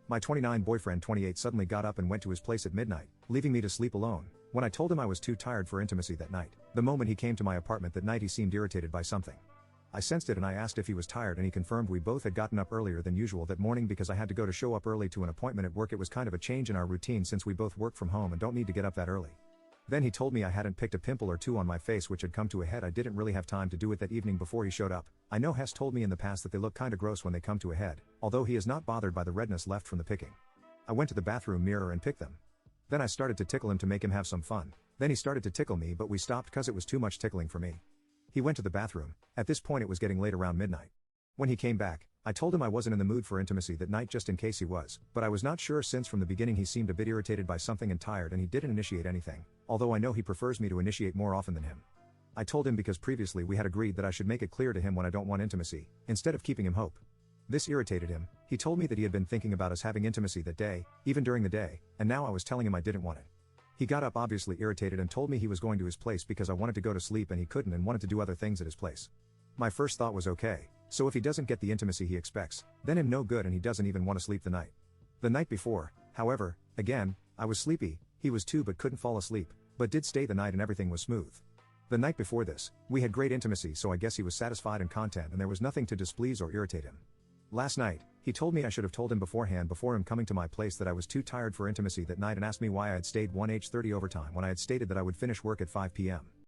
My 29 boyfriend 28 suddenly got up and went to his place at midnight, leaving me to sleep alone. When I told him I was too tired for intimacy that night, the moment he came to my apartment that night he seemed irritated by something. I sensed it and I asked if he was tired and he confirmed we both had gotten up earlier than usual that morning because I had to show up early to an appointment at work. It was kind of a change in our routine since we both work from home and don't need to get up that early. Then he told me I hadn't picked a pimple or two on my face which had come to a head. I didn't really have time to do it that evening before he showed up. I know Hess told me in the past that they look kinda gross when they come to a head, although he is not bothered by the redness left from the picking. I went to the bathroom mirror and picked them. Then I started to tickle him to make him have some fun. Then he started to tickle me but we stopped cause it was too much tickling for me. He went to the bathroom. At this point it was getting late around midnight. When he came back, I told him I wasn't in the mood for intimacy that night just in case he was, but I was not sure since from the beginning he seemed a bit irritated by something and tired and he didn't initiate anything, although I know he prefers me to initiate more often than him. I told him because previously we had agreed that I should make it clear to him when I don't want intimacy, instead of keeping him hope. This irritated him. He told me that he had been thinking about us having intimacy that day, even during the day, and now I was telling him I didn't want it. He got up obviously irritated and told me he was going to his place because I wanted to go to sleep and he couldn't and wanted to do other things at his place. My first thought was okay, so if he doesn't get the intimacy he expects, then him no good and he doesn't even want to sleep the night. The night before, however, again, I was sleepy, he was too but couldn't fall asleep, but did stay the night and everything was smooth. The night before this, we had great intimacy so I guess he was satisfied and content and there was nothing to displease or irritate him. Last night, he told me I should have told him beforehand before him coming to my place that I was too tired for intimacy that night and asked me why I had stayed 1h30 overtime when I had stated that I would finish work at 5 p.m.